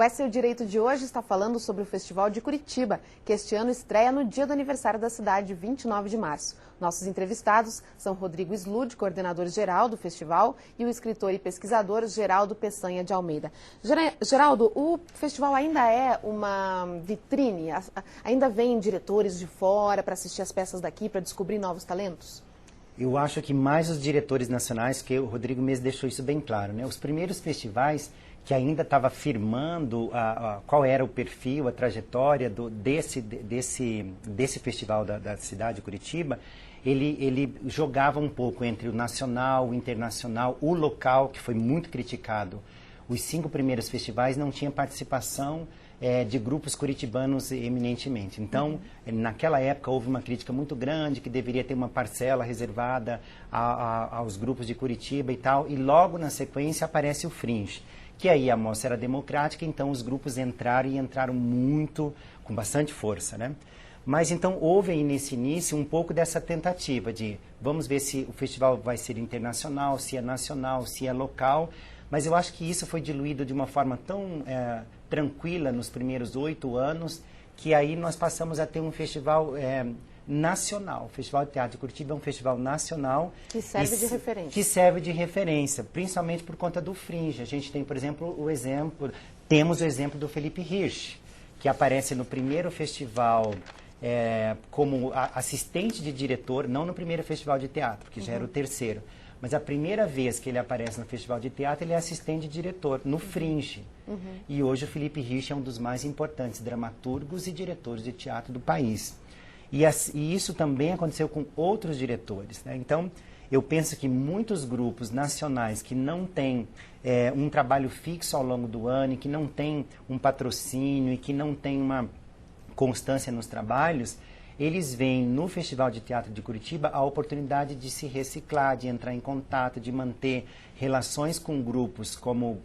O Esse é o Direito de hoje está falando sobre o Festival de Curitiba, que este ano estreia no dia do aniversário da cidade, 29 de março. Nossos entrevistados são Rodrigo Slud, coordenador-geral do festival, e o escritor e pesquisador Geraldo Peçanha de Almeida. Geraldo, o festival ainda é uma vitrine? Ainda vêm diretores de fora para assistir as peças daqui, para descobrir novos talentos? Eu acho que mais os diretores nacionais, que o Rodrigo mesmo deixou isso bem claro, né? Os primeiros festivais que ainda estava firmando qual era o perfil, a trajetória desse festival da cidade de Curitiba, ele jogava um pouco entre o nacional, o internacional, o local, que foi muito criticado. Os 5 primeiros festivais não tinham participação de grupos curitibanos eminentemente. Então, naquela época houve uma crítica muito grande, que deveria ter uma parcela reservada aos grupos de Curitiba e tal, e logo na sequência aparece o Fringe, que aí a mostra era democrática, então os grupos entraram e entraram muito, com bastante força, né? Mas então houve aí nesse início um pouco dessa tentativa de vamos ver se o festival vai ser internacional, se é nacional, se é local, mas eu acho que isso foi diluído de uma forma tão tranquila nos primeiros 8 anos, que aí nós passamos a ter um festival nacional. O Festival de Teatro de Curitiba é um festival nacional. Que serve de referência. Que serve de referência, principalmente por conta do Fringe. A gente tem, por exemplo, temos o exemplo do Felipe Hirsch, que aparece no primeiro festival como assistente de diretor, não no primeiro festival de teatro, que já era o terceiro, mas a primeira vez que ele aparece no festival de teatro, ele é assistente de diretor, no Fringe. E hoje o Felipe Hirsch é um dos mais importantes dramaturgos e diretores de teatro do país. E isso também aconteceu com outros diretores, né? Então, eu penso que muitos grupos nacionais que não têm um trabalho fixo ao longo do ano, e que não têm um patrocínio, e que não têm uma constância nos trabalhos, eles veem no Festival de Teatro de Curitiba a oportunidade de se reciclar, de entrar em contato, de manter relações com grupos como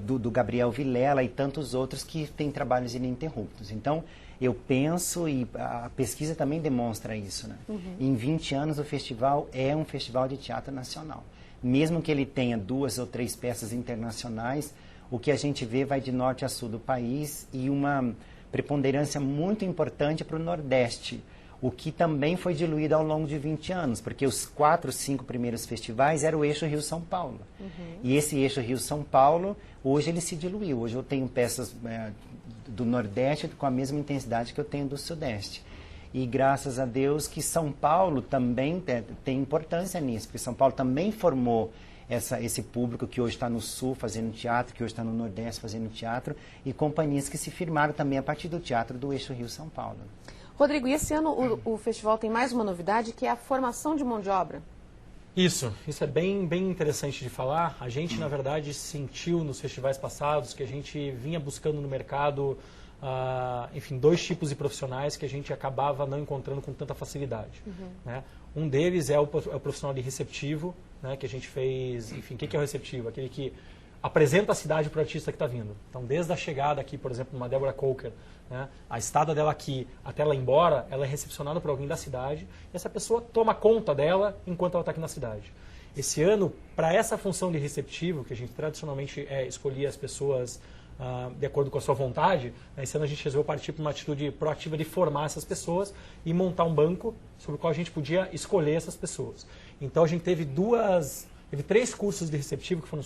do Gabriel Vilela e tantos outros que têm trabalhos ininterruptos. Então, eu penso, e a pesquisa também demonstra isso, né? Em 20 anos o festival é um festival de teatro nacional. Mesmo que ele tenha 2 ou 3 peças internacionais, o que a gente vê vai de norte a sul do país, e uma preponderância muito importante para o Nordeste, o que também foi diluído ao longo de 20 anos, porque os 4, 5 primeiros festivais eram o eixo Rio-São Paulo. E esse eixo Rio-São Paulo, hoje ele se diluiu. Hoje eu tenho peças do Nordeste com a mesma intensidade que eu tenho do Sudeste. E graças a Deus que São Paulo também tem importância nisso, porque São Paulo também formou esse público que hoje está no Sul fazendo teatro, que hoje está no Nordeste fazendo teatro, e companhias que se firmaram também a partir do teatro do eixo Rio-São Paulo. Rodrigo, e esse ano o festival tem mais uma novidade, que é a formação de mão de obra. Isso é bem interessante de falar. A gente, na verdade, sentiu nos festivais passados que a gente vinha buscando no mercado, enfim, 2 tipos de profissionais que a gente acabava não encontrando com tanta facilidade. Né? Um deles é o profissional de receptivo, né, que a gente fez. Enfim, o que é o receptivo? Aquele que apresenta a cidade para o artista que está vindo. Então, desde a chegada aqui, por exemplo, uma Débora Coker, né, a estada dela aqui até ela ir embora, ela é recepcionada por alguém da cidade, e essa pessoa toma conta dela enquanto ela está aqui na cidade. Esse ano, para essa função de receptivo, que a gente tradicionalmente escolhia as pessoas de acordo com a sua vontade, né, esse ano a gente resolveu partir para uma atitude proativa de formar essas pessoas e montar um banco sobre o qual a gente podia escolher essas pessoas. Então a gente teve 3 cursos de receptivo que foram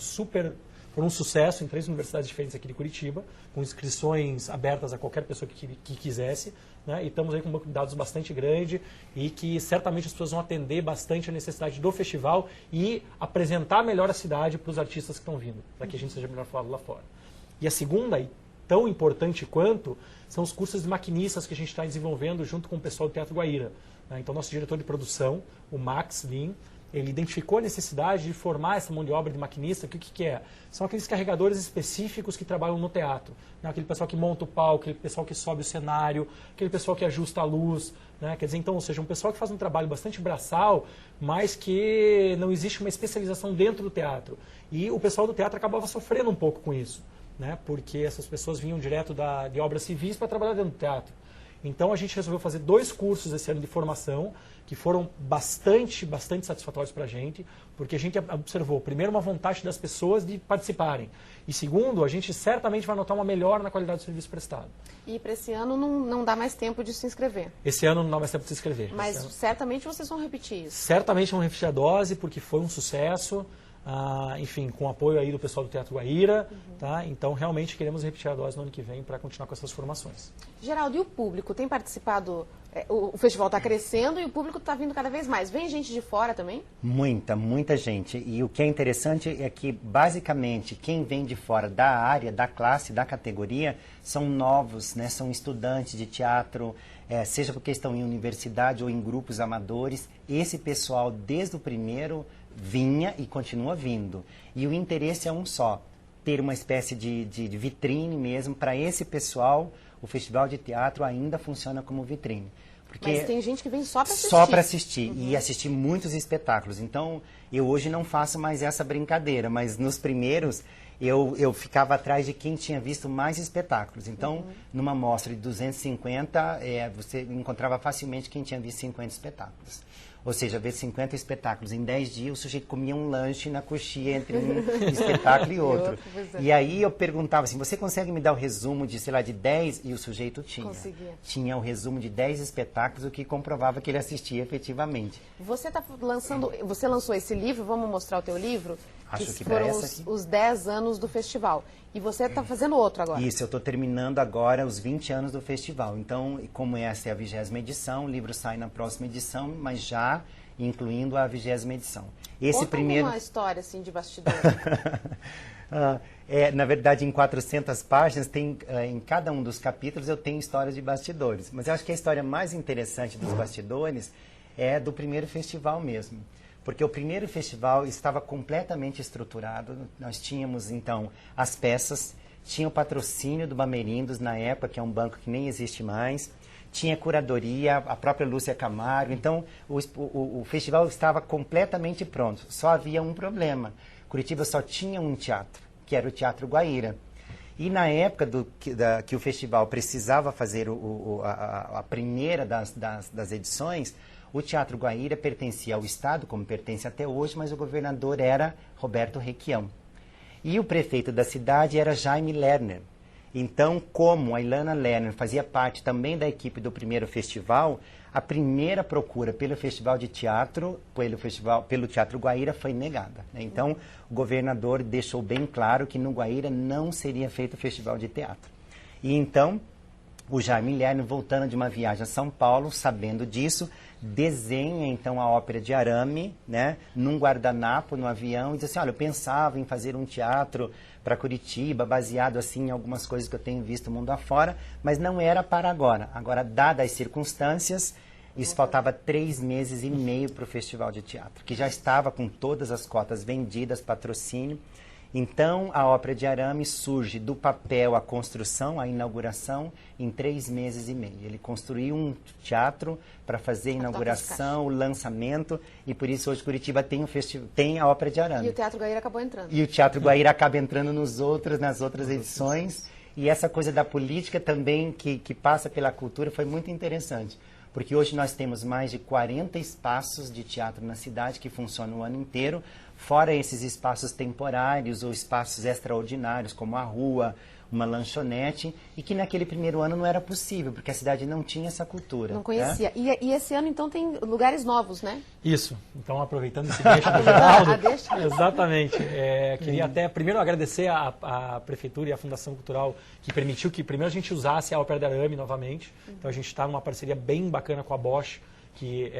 um sucesso em 3 universidades diferentes aqui de Curitiba, com inscrições abertas a qualquer pessoa que quisesse, né? E estamos aí com um banco de dados bastante grande e que certamente as pessoas vão atender bastante a necessidade do festival e apresentar melhor a cidade para os artistas que estão vindo, para que a gente seja melhor falado lá fora. E a segunda, e tão importante quanto, são os cursos de maquinistas que a gente está desenvolvendo junto com o pessoal do Teatro Guaíra. Né? Então, nosso diretor de produção, o Max Lin, ele identificou a necessidade de formar essa mão de obra de maquinista, que o que é? São aqueles carregadores específicos que trabalham no teatro. Né? Aquele pessoal que monta o palco, aquele pessoal que sobe o cenário, aquele pessoal que ajusta a luz. Né? Quer dizer, então, ou seja, um pessoal que faz um trabalho bastante braçal, mas que não existe uma especialização dentro do teatro. E o pessoal do teatro acabava sofrendo um pouco com isso, né? Porque essas pessoas vinham direto de obras civis para trabalhar dentro do teatro. Então a gente resolveu fazer 2 cursos esse ano de formação, que foram bastante satisfatórios para a gente, porque a gente observou, primeiro, uma vontade das pessoas de participarem. E segundo, a gente certamente vai notar uma melhora na qualidade do serviço prestado. E para esse ano não dá mais tempo de se inscrever. Esse ano não dá mais tempo de se inscrever. Mas certamente vocês vão repetir isso. Certamente vão repetir a dose, porque foi um sucesso. Enfim, com apoio aí do pessoal do Teatro Guaíra, tá? Então realmente queremos repetir a dose no ano que vem para continuar com essas formações. Geraldo, e o público tem participado? O festival está crescendo e o público está vindo cada vez mais. Vem gente de fora também? Muita gente. E o que é interessante é que, basicamente, quem vem de fora da área, da classe, da categoria, são novos, né? São estudantes de teatro, seja porque estão em universidade ou em grupos amadores. Esse pessoal, desde o primeiro, vinha e continua vindo. E o interesse é um só, ter uma espécie de vitrine mesmo. Para esse pessoal, o Festival de Teatro ainda funciona como vitrine. Porque mas tem gente que vem só para assistir. Só para assistir e assistir muitos espetáculos. Então, eu hoje não faço mais essa brincadeira, mas nos primeiros eu ficava atrás de quem tinha visto mais espetáculos. Então, numa mostra de 250, você encontrava facilmente quem tinha visto 50 espetáculos. Ou seja, ver 50 espetáculos em 10 dias, o sujeito comia um lanche na coxinha entre um espetáculo e outro. E aí eu perguntava assim, você consegue me dar o resumo de, sei lá, de 10? E o sujeito tinha. Conseguia. Tinha o resumo de 10 espetáculos, o que comprovava que ele assistia efetivamente. Você lançou esse livro, vamos mostrar o teu livro? Acho que foram essa aqui. os 10 anos do festival. E você está fazendo outro agora. Isso, eu estou terminando agora os 20 anos do festival. Então, como essa é a 20ª edição, o livro sai na próxima edição, mas já incluindo a 20ª edição. Conta uma história assim de bastidor. Na verdade, em 400 páginas, em cada um dos capítulos eu tenho histórias de bastidores. Mas eu acho que a história mais interessante dos bastidores é do primeiro festival mesmo. Porque o primeiro festival estava completamente estruturado. Nós tínhamos, então, as peças, tinha o patrocínio do Bamerindos, na época, que é um banco que nem existe mais, tinha curadoria, a própria Lúcia Camargo. Então, o festival estava completamente pronto. Só havia um problema. Curitiba só tinha um teatro, que era o Teatro Guaíra. E na época que o festival precisava fazer a primeira das edições, o Teatro Guaíra pertencia ao Estado, como pertence até hoje, mas o governador era Roberto Requião. E o prefeito da cidade era Jaime Lerner. Então, como a Ilana Lerner fazia parte também da equipe do primeiro festival, a primeira procura pelo Festival de Teatro, pelo Teatro Guaíra, foi negada. Então, o governador deixou bem claro que no Guaíra não seria feito o Festival de Teatro. E então, o Jaime Lerner, voltando de uma viagem a São Paulo, sabendo disso, desenha então a ópera de arame, né, num guardanapo no avião e diz assim, olha, eu pensava em fazer um teatro para Curitiba, baseado assim em algumas coisas que eu tenho visto mundo afora, mas não era para agora. Agora, dadas as circunstâncias, isso faltava 3 meses e meio para o Festival de Teatro, que já estava com todas as cotas vendidas, patrocínio. Então, a ópera de arame surge do papel à construção, à inauguração, em 3 meses e meio. Ele construiu um teatro para fazer a inauguração, o lançamento, e por isso hoje Curitiba tem a ópera de arame. E o Teatro Guaíra acabou entrando. E o Teatro Guaíra acaba entrando nas outras edições. E essa coisa da política também, que passa pela cultura, foi muito interessante. Porque hoje nós temos mais de 40 espaços de teatro na cidade que funcionam o ano inteiro, fora esses espaços temporários ou espaços extraordinários, como a rua, uma lanchonete, e que naquele primeiro ano não era possível, porque a cidade não tinha essa cultura. Não conhecia. Né? E esse ano, então, tem lugares novos, né? Isso. Então, aproveitando esse gancho do Geraldo... exatamente. Queria até, primeiro, agradecer à Prefeitura e à Fundação Cultural, que permitiu que, primeiro, a gente usasse a ópera de arame novamente. Então, a gente está numa parceria bem bacana com a Bosch, que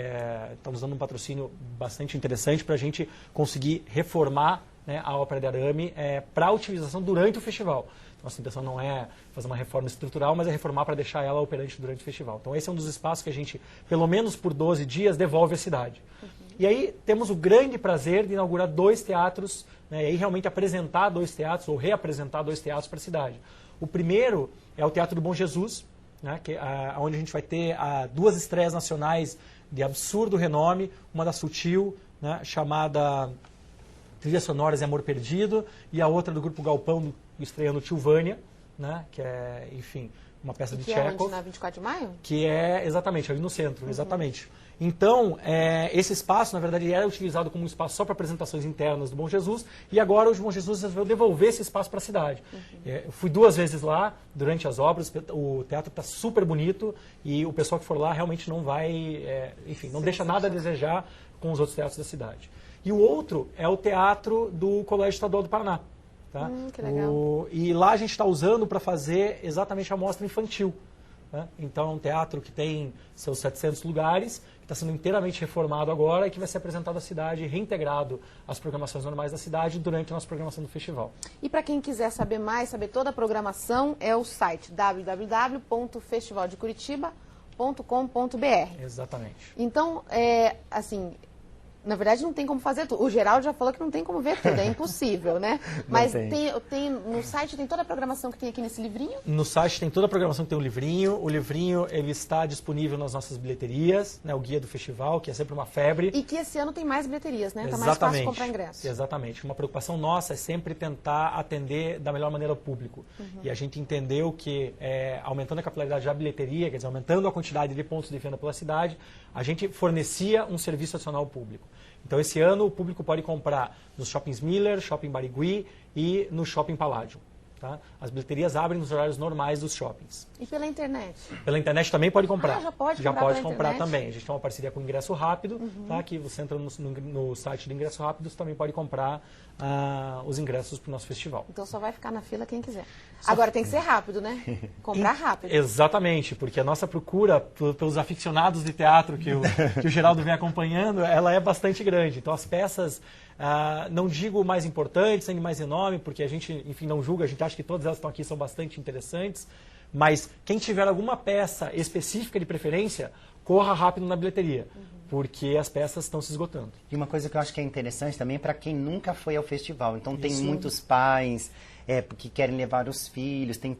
está nos dando um patrocínio bastante interessante para a gente conseguir reformar, né, a ópera de arame para utilização durante o festival. Nossa intenção não é fazer uma reforma estrutural, mas é reformar para deixar ela operante durante o festival. Então esse é um dos espaços que a gente, pelo menos por 12 dias, devolve à cidade. E aí temos o grande prazer de inaugurar 2 teatros, né, e aí realmente apresentar 2 teatros, ou reapresentar 2 teatros para a cidade. O primeiro é o Teatro do Bom Jesus, né, onde a gente vai ter 2 estreias nacionais de absurdo renome, uma da Sutil, né, chamada Trilhas Sonoras e Amor Perdido, e a outra do Grupo Galpão, estreando Tilvânia, né, que é, enfim, uma peça de que Tchekhov. É onde, na 24 de maio? Que é, exatamente, ali no centro, exatamente. Então, esse espaço, na verdade, era utilizado como um espaço só para apresentações internas do Bom Jesus, e agora o Bom Jesus resolveu devolver esse espaço para a cidade. Eu fui 2 vezes lá durante as obras, o teatro está super bonito, e o pessoal que for lá realmente não vai, enfim, não deixa nada a desejar com os outros teatros da cidade. E o outro é o teatro do Colégio Estadual do Paraná. Tá? Que legal. E lá a gente está usando para fazer exatamente a mostra infantil. Né? Então é um teatro que tem seus 700 lugares, que está sendo inteiramente reformado agora e que vai ser apresentado à cidade, reintegrado às programações normais da cidade durante a nossa programação do festival. E para quem quiser saber mais, saber toda a programação, é o site www.festivaldeCuritiba.com.br. Exatamente. Então, assim, na verdade não tem como fazer tudo. O Geraldo já falou que não tem como ver tudo, é impossível, né? Mas no site tem toda a programação que tem aqui nesse livrinho? No site tem toda a programação que tem o livrinho. O livrinho ele está disponível nas nossas bilheterias, né, o guia do festival, que é sempre uma febre. E que esse ano tem mais bilheterias, né? Está Exatamente. mais fácil comprar ingresso. Exatamente. Uma preocupação nossa é sempre tentar atender da melhor maneira o público. E a gente entendeu que aumentando a capilaridade da bilheteria, quer dizer, aumentando a quantidade de pontos de venda pela cidade, a gente fornecia um serviço adicional ao público. Então, esse ano, o público pode comprar nos shoppings Miller, Shopping Barigui e no Shopping Paládio. Tá? As bilheterias abrem nos horários normais dos shoppings. E pela internet? Pela internet também pode comprar. Já pode já comprar pode pela comprar internet? também. A gente tem uma parceria com o Ingresso Rápido, tá? Que você entra no site do Ingresso Rápido, você também pode comprar os ingressos para o nosso festival. Então só vai ficar na fila quem quiser. Agora tem que ser rápido, né? Comprar rápido. Exatamente, porque a nossa procura pelos aficionados de teatro que o Geraldo vem acompanhando, ela é bastante grande. Então as peças, não digo mais importantes, nem mais em nome, porque a gente, enfim, não julga, a gente acha que todas elas que estão aqui são bastante interessantes, mas quem tiver alguma peça específica de preferência, corra rápido na bilheteria, porque as peças estão se esgotando. E uma coisa que eu acho que é interessante também para quem nunca foi ao festival. Então tem Isso. muitos pais que querem levar os filhos, tem